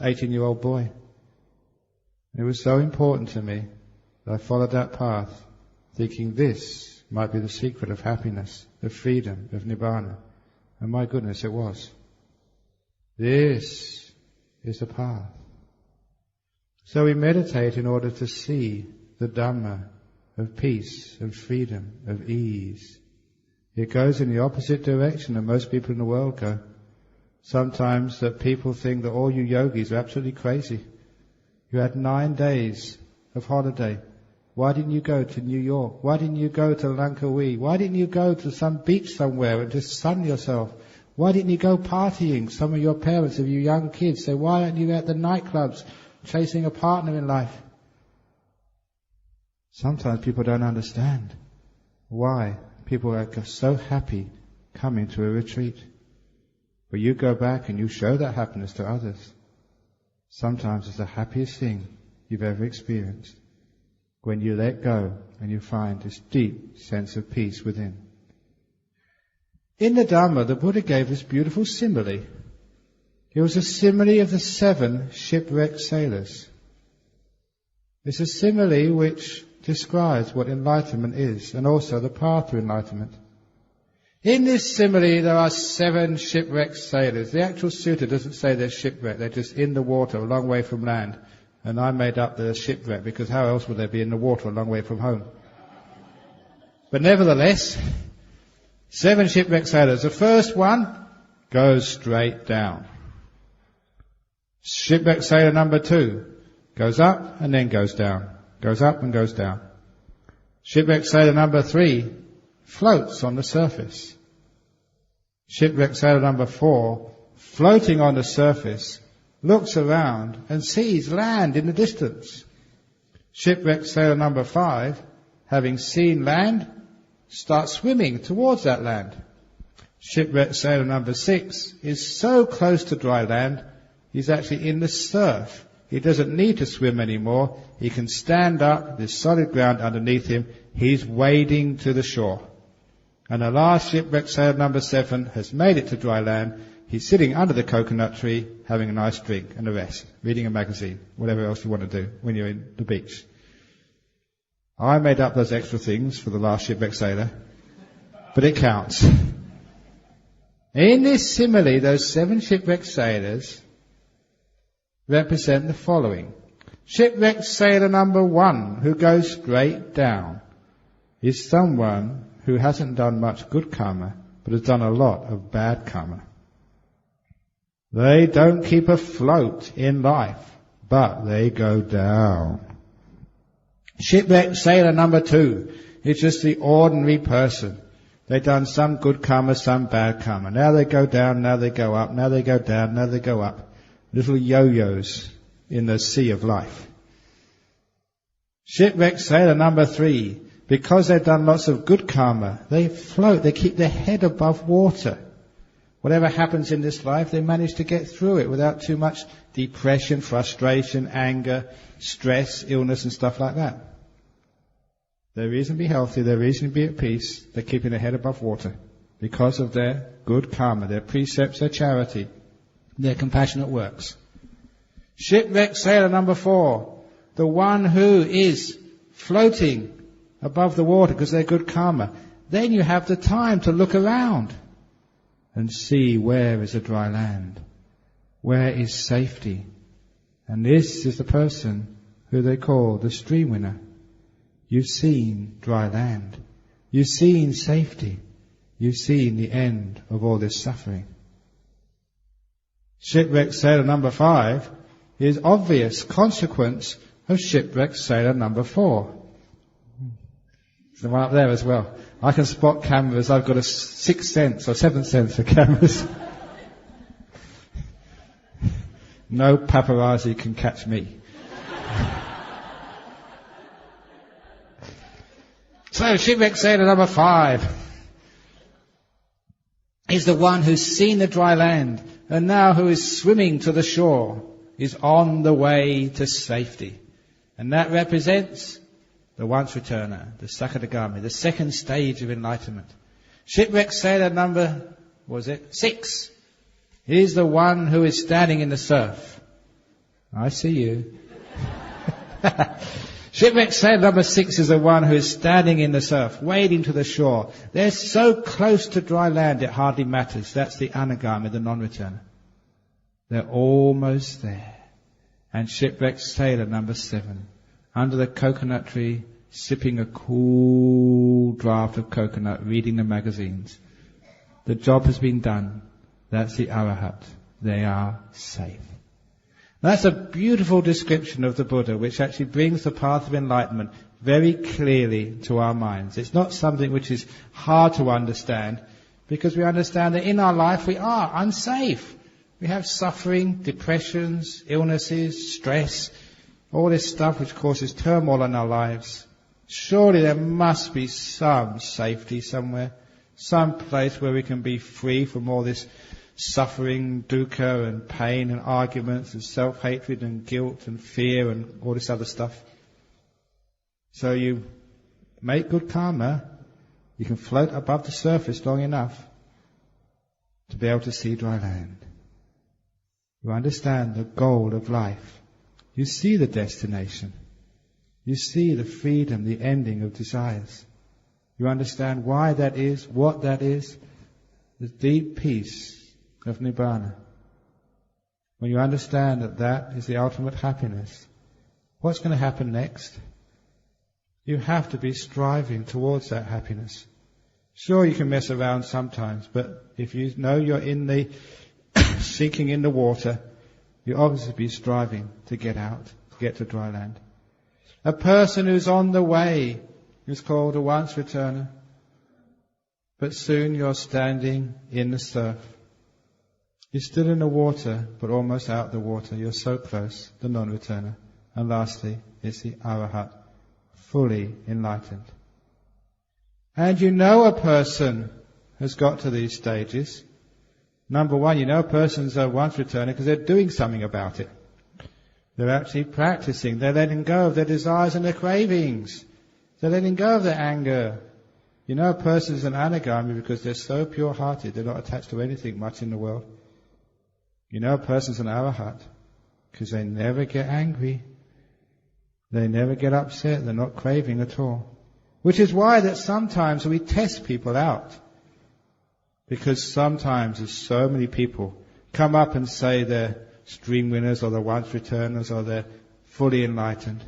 18-year-old boy. It was so important to me that I followed that path, thinking this might be the secret of happiness, of freedom, of nibbana. And my goodness, it was. This is the path. So we meditate in order to see the Dhamma of peace, of freedom, of ease. It goes in the opposite direction that most people in the world go. Sometimes that people think that all you yogis are absolutely crazy. You had 9 days of holiday. Why didn't you go to New York? Why didn't you go to Langkawi? Why didn't you go to some beach somewhere and just sun yourself? Why didn't you go partying? Some of your parents, of you young kids, say, why aren't you at the nightclubs chasing a partner in life? Sometimes people don't understand why people are so happy coming to a retreat. But you go back and you show that happiness to others. Sometimes it's the happiest thing you've ever experienced, when you let go and you find this deep sense of peace within. In the Dhamma, the Buddha gave this beautiful simile. It was a simile of the 7 shipwrecked sailors. It's a simile which describes what enlightenment is, and also the path to enlightenment. In this simile, there are 7 shipwrecked sailors. The actual sutta doesn't say they're shipwrecked, they're just in the water, a long way from land. And I made up the shipwreck, because how else would they be in the water a long way from home? But nevertheless, 7 shipwrecked sailors. The first one goes straight down. Shipwrecked sailor number 2 goes up and then goes down. Goes up and goes down. Shipwrecked sailor number 3 floats on the surface. Shipwrecked sailor number 4, floating on the surface, looks around and sees land in the distance. Shipwrecked sailor number 5, having seen land, starts swimming towards that land. Shipwrecked sailor number 6 is so close to dry land, he's actually in the surf. He doesn't need to swim anymore. He can stand up, there's solid ground underneath him. He's wading to the shore. And the last shipwrecked sailor number 7 has made it to dry land. He's sitting under the coconut tree, having a nice drink and a rest, reading a magazine, whatever else you want to do when you're in the beach. I made up those extra things for the last shipwrecked sailor, but it counts. In this simile, those 7 shipwrecked sailors represent the following. Shipwrecked sailor number 1, who goes straight down, is someone who hasn't done much good karma, but has done a lot of bad karma. They don't keep afloat in life, but they go down. Shipwrecked sailor number 2 is just the ordinary person. They've done some good karma, some bad karma. Now they go down, now they go up, now they go down, now they go up. Little yo-yos in the sea of life. Shipwrecked sailor number 3, because they've done lots of good karma, they float, they keep their head above water. Whatever happens in this life, they manage to get through it without too much depression, frustration, anger, stress, illness and stuff like that. They're reasonably healthy, they're reasonably at peace, they're keeping their head above water because of their good karma, their precepts, their charity, their compassionate works. Shipwrecked sailor number 4, the one who is floating above the water because they're good karma. Then you have the time to look around and see where is a dry land, where is safety. And this is the person who they call the stream winner. You've seen dry land. You've seen safety. You've seen the end of all this suffering. Shipwrecked sailor number 5 is obvious consequence of shipwrecked sailor number 4. There's the one up there as well. I can spot cameras. I've got a 6th sense or 7th sense for cameras. No paparazzi can catch me. So shipwrecked sailor number 5 is the one who's seen the dry land and now who is swimming to the shore, is on the way to safety. And that represents the once returner, the sakadagami, the second stage of enlightenment. Shipwrecked sailor number, 6, is the one who is standing in the surf. I see you. Shipwrecked sailor number 6 is the one who is standing in the surf, wading to the shore. They're so close to dry land it hardly matters. That's the anagami, the non-returner. They're almost there. And shipwrecked sailor number 7, under the coconut tree, sipping a cool draught of coconut, reading the magazines. The job has been done. That's the arahat. They are safe. That's a beautiful description of the Buddha, which actually brings the path of enlightenment very clearly to our minds. It's not something which is hard to understand, because we understand that in our life we are unsafe. We have suffering, depressions, illnesses, stress, all this stuff which causes turmoil in our lives. Surely there must be some safety somewhere, some place where we can be free from all this suffering, dukkha and pain and arguments and self-hatred and guilt and fear and all this other stuff. So you make good karma, you can float above the surface long enough to be able to see dry land. You understand the goal of life. You see the destination. You see the freedom, the ending of desires. You understand why that is, what that is, the deep peace of Nibbana. When you understand that that is the ultimate happiness, what's going to happen next? You have to be striving towards that happiness. Sure, you can mess around sometimes, but if you know you're in the sinking in the water, you obviously be striving to get out, to get to dry land. A person who's on the way is called a once returner, but soon you're standing in the surf. You're still in the water, but almost out the water. You're so close, the non-returner. And lastly, it's the arahat, fully enlightened. And you know a person has got to these stages. Number one, you know a person's a once returner because they're doing something about it. They're actually practicing. They're letting go of their desires and their cravings. They're letting go of their anger. You know a person's an anagami because they're so pure-hearted. They're not attached to anything much in the world. You know a person's an arahat because they never get angry. They never get upset. They're not craving at all. Which is why that sometimes we test people out. Because sometimes there's so many people come up and say they're stream winners or they're once returners or they're fully enlightened.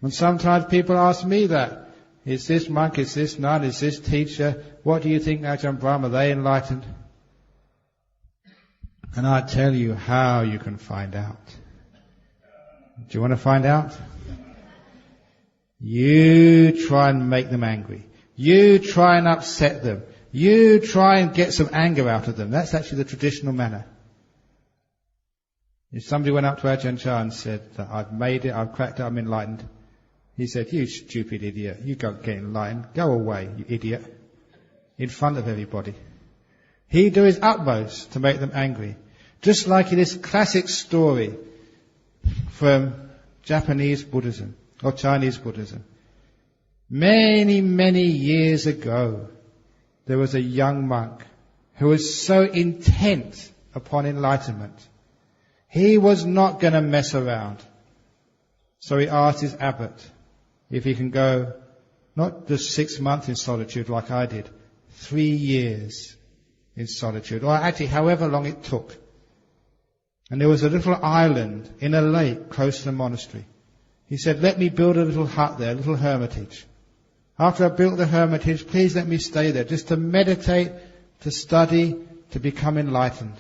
And sometimes people ask me that. Is this monk, is this nun, is this teacher, what do you think, Ajahn Brahm, are they enlightened? And I tell you how you can find out. Do you want to find out? You try and make them angry. You try and upset them. You try and get some anger out of them. That's actually the traditional manner. If somebody went up to Ajahn Chah and said that I've made it, I've cracked it, I'm enlightened, he said, you stupid idiot, you can't get enlightened, go away, you idiot, in front of everybody. He'd do his utmost to make them angry. Just like in this classic story from Japanese Buddhism or Chinese Buddhism. Many, many years ago, there was a young monk who was so intent upon enlightenment. He was not going to mess around. So he asked his abbot if he can go not just 6 months in solitude like I did, 3 years in solitude, or actually however long it took. And there was a little island in a lake close to the monastery. He said, let me build a little hut there, a little hermitage. After I built the hermitage, please let me stay there, just to meditate, to study, to become enlightened.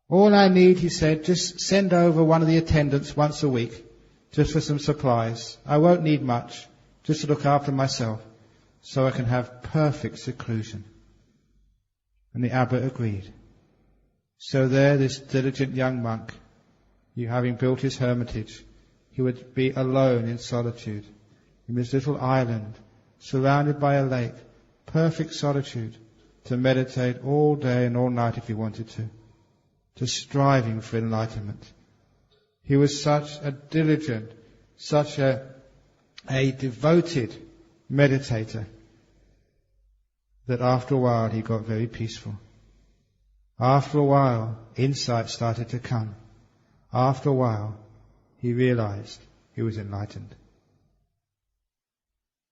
All I need, he said, just send over one of the attendants once a week, just for some supplies. I won't need much, just to look after myself, so I can have perfect seclusion. And the abbot agreed. So there, this diligent young monk, having built his hermitage, he would be alone in solitude, in this little island, surrounded by a lake, perfect solitude, to meditate all day and all night if he wanted to striving for enlightenment. He was such a diligent, such a devoted meditator, that after a while he got very peaceful. After a while, insight started to come. After a while, he realized he was enlightened.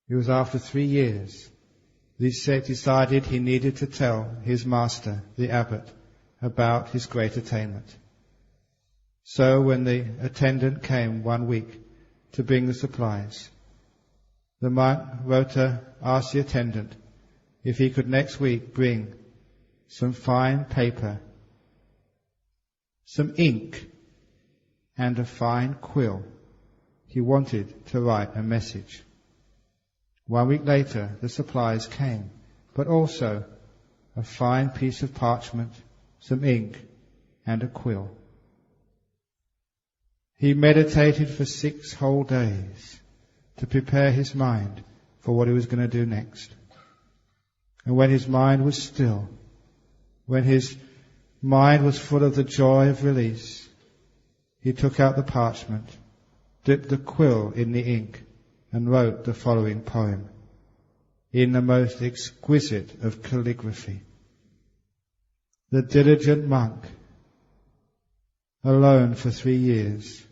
It was after 3 years that he decided he needed to tell his master, the abbot, about his great attainment. So when the attendant came 1 week to bring the supplies, the monk wrote to ask the attendant if he could next week bring some fine paper, some ink, and a fine quill. He wanted to write a message. 1 week later, the supplies came, but also a fine piece of parchment, some ink, and a quill. He meditated for 6 whole days to prepare his mind for what he was going to do next. And when his mind was still, when his mind was full of the joy of release, he took out the parchment, dipped the quill in the ink, and wrote the following poem in the most exquisite of calligraphy. The diligent monk, alone for 3 years,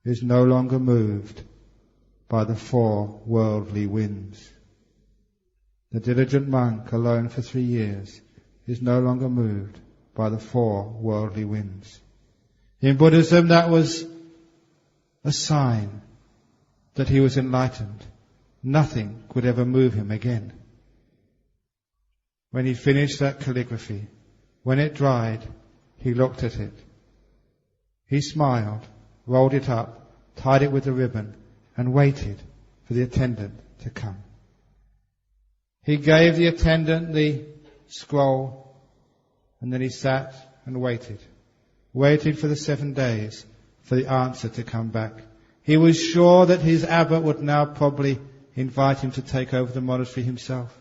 is no longer moved by the 4 worldly winds. The diligent monk, alone for 3 years, is no longer moved by the 4 worldly winds. In Buddhism, that was a sign that he was enlightened. Nothing could ever move him again. When he finished that calligraphy, when it dried, he looked at it. He smiled, rolled it up, tied it with a ribbon, and waited for the attendant to come. He gave the attendant the scroll, and then he sat and waited for the 7 days for the answer to come back. He was sure that his abbot would now probably invite him to take over the monastery himself.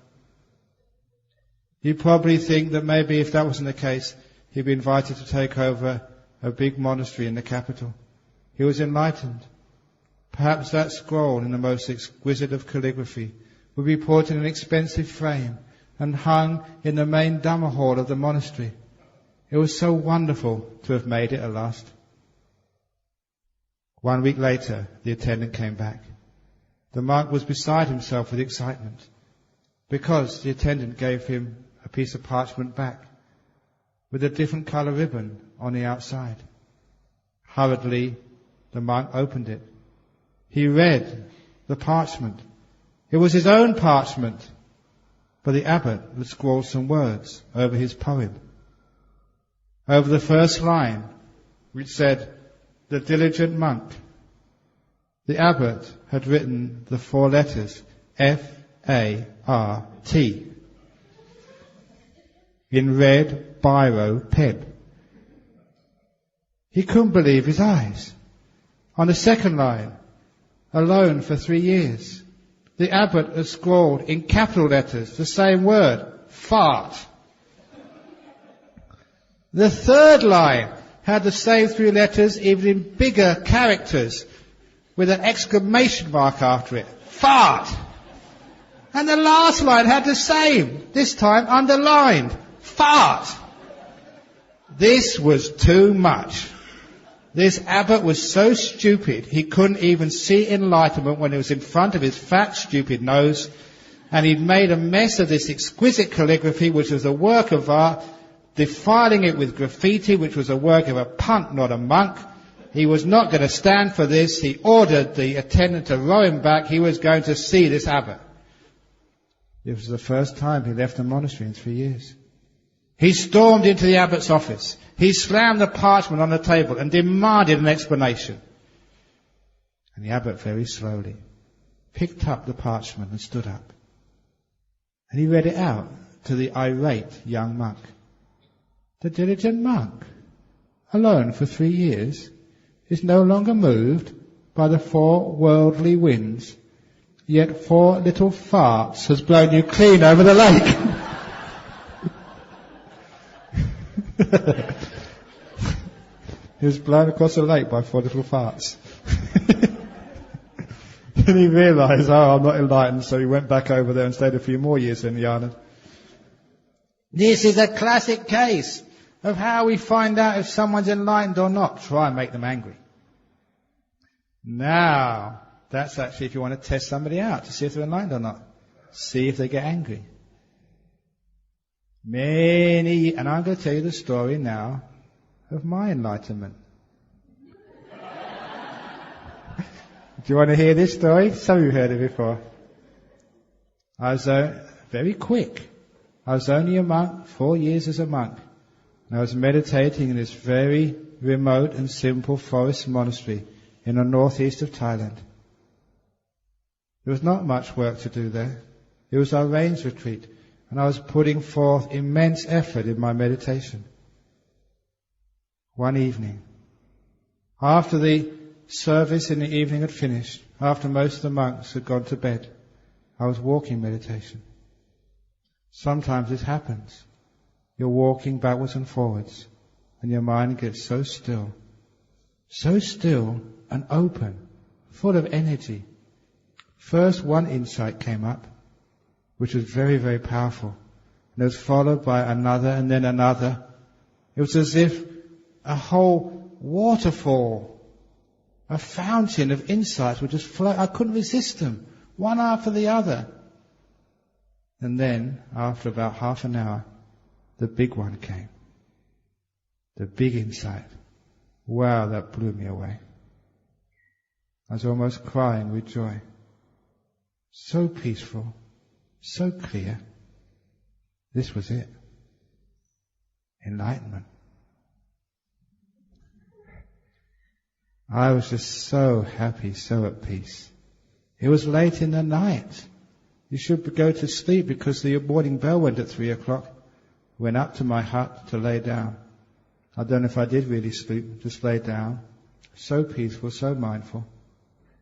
He'd probably think that maybe if that wasn't the case, he'd be invited to take over a big monastery in the capital. He was enlightened. Perhaps that scroll in the most exquisite of calligraphy would be put in an expensive frame and hung in the main Dhamma hall of the monastery. It was so wonderful to have made it at last. 1 week later, the attendant came back. The monk was beside himself with excitement because the attendant gave him a piece of parchment back with a different colour ribbon on the outside. Hurriedly, the monk opened it. He read the parchment. It was his own parchment, but the abbot had scrawled some words over his poem. Over the first line, which said, "The diligent monk," the abbot had written the 4 letters F-A-R-T in red biro pen. He couldn't believe his eyes. On the second line, "Alone for 3 years," the abbot had scrawled in capital letters the same word, fart. The third line had the same 3 letters, even in bigger characters, with an exclamation mark after it, fart. And the last line had the same, this time underlined, fart. This was too much. This abbot was so stupid he couldn't even see enlightenment when it was in front of his fat, stupid nose, and he'd made a mess of this exquisite calligraphy, which was a work of art, defiling it with graffiti, which was a work of a punk, not a monk. He was not going to stand for this. He ordered the attendant to row him back. He was going to see this abbot. It was the first time he left the monastery in 3 years. He stormed into the abbot's office. He slammed the parchment on the table and demanded an explanation. And the abbot very slowly picked up the parchment and stood up. And he read it out to the irate young monk. The diligent monk, alone for 3 years, is no longer moved by the 4 worldly winds, yet 4 little farts has blown you clean over the lake. He was blown across the lake by 4 little farts. Then he realised, I'm not enlightened, so he went back over there and stayed a few more years in the island. This is a classic case of how we find out if someone's enlightened or not. Try and make them angry. Now, that's actually if you want to test somebody out to see if they're enlightened or not. See if they get angry. And I'm going to tell you the story now of my enlightenment. Do you want to hear this story? Some of you heard it before. I was very quick. I was only a monk, 4 years as a monk. And I was meditating in this very remote and simple forest monastery in the northeast of Thailand. There was not much work to do there. It was our rains retreat, and I was putting forth immense effort in my meditation. One evening, after the service in the evening had finished, after most of the monks had gone to bed, I was walking meditation. Sometimes this happens. You're walking backwards and forwards, and your mind gets so still and open, full of energy. First, one insight came up, which was very, very powerful. And it was followed by another and then another. It was as if a whole waterfall, a fountain of insights would just flow. I couldn't resist them, one after the other. And then, after about half an hour, the big one came. The big insight. Wow, that blew me away. I was almost crying with joy. So peaceful, so clear. This was it. Enlightenment. I was just so happy, so at peace. It was late in the night. You should go to sleep because the morning bell went at 3 o'clock. Went up to my hut to lay down. I don't know if I did really sleep, just lay down. So peaceful, so mindful.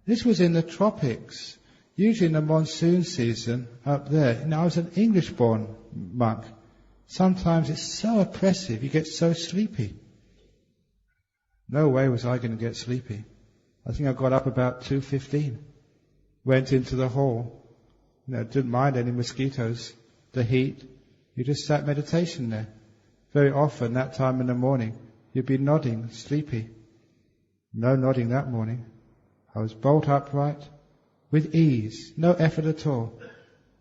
This was in the tropics. Usually in the monsoon season up there. I was an English-born monk. Sometimes it's so oppressive, you get so sleepy. No way was I going to get sleepy. I think I got up about 2:15. Went into the hall. Didn't mind any mosquitoes, the heat. You just sat meditation there. Very often, that time in the morning, you'd be nodding, sleepy. No nodding that morning. I was bolt upright, with ease, no effort at all.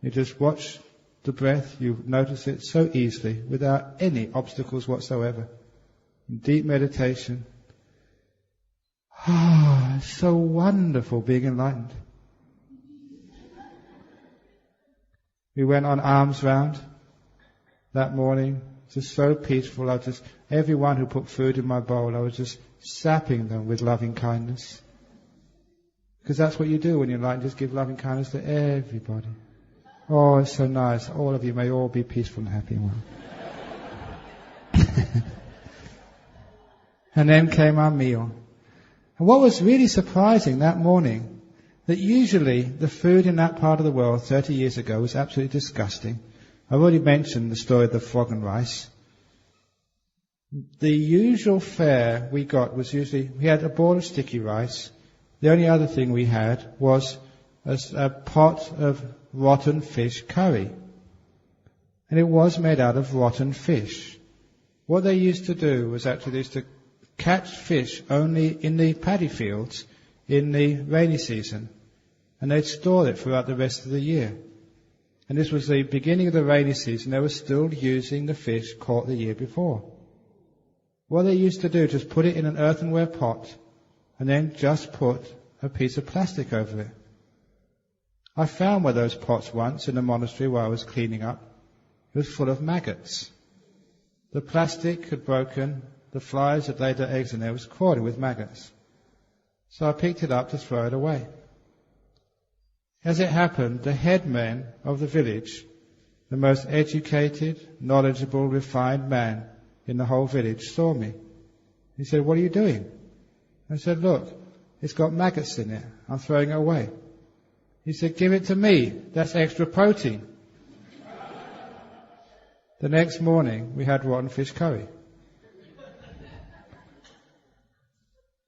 You just watch the breath, you notice it so easily, without any obstacles whatsoever. In deep meditation. It's so wonderful being enlightened. We went on alms round that morning, just so peaceful. Everyone who put food in my bowl, I was just sapping them with loving kindness. Because that's what you do when you're enlightened, just give loving kindness to everybody. Oh, it's so nice. All of you may all be peaceful and happy. And then came our meal. And what was really surprising that morning, that usually the food in that part of the world 30 years ago was absolutely disgusting. I've already mentioned the story of the frog and rice. The usual fare we got was usually, we had a bowl of sticky rice. The only other thing we had was a pot of rotten fish curry. And it was made out of rotten fish. What they used to do was actually they used to catch fish only in the paddy fields in the rainy season. And they'd store it throughout the rest of the year. And this was the beginning of the rainy season. They were still using the fish caught the year before. What they used to do is just put it in an earthenware pot and then just put a piece of plastic over it. I found one of those pots once in a monastery where I was cleaning up. It was full of maggots. The plastic had broken, the flies had laid their eggs in there, it was crawling with maggots. So I picked it up to throw it away. As it happened, the headman of the village, the most educated, knowledgeable, refined man in the whole village, saw me. He said, "What are you doing?" I said, "Look, it's got maggots in it. I'm throwing it away." He said, "Give it to me. That's extra protein." The next morning, we had rotten fish curry.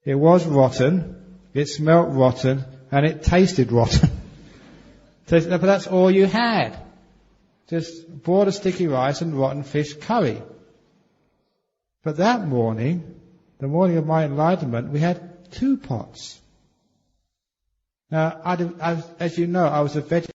It was rotten, it smelt rotten, and it tasted rotten. But that's all you had. Just boiled sticky rice and rotten fish curry. But that morning, the morning of my enlightenment, we had 2 pots. Now, as you know, I was a vegetarian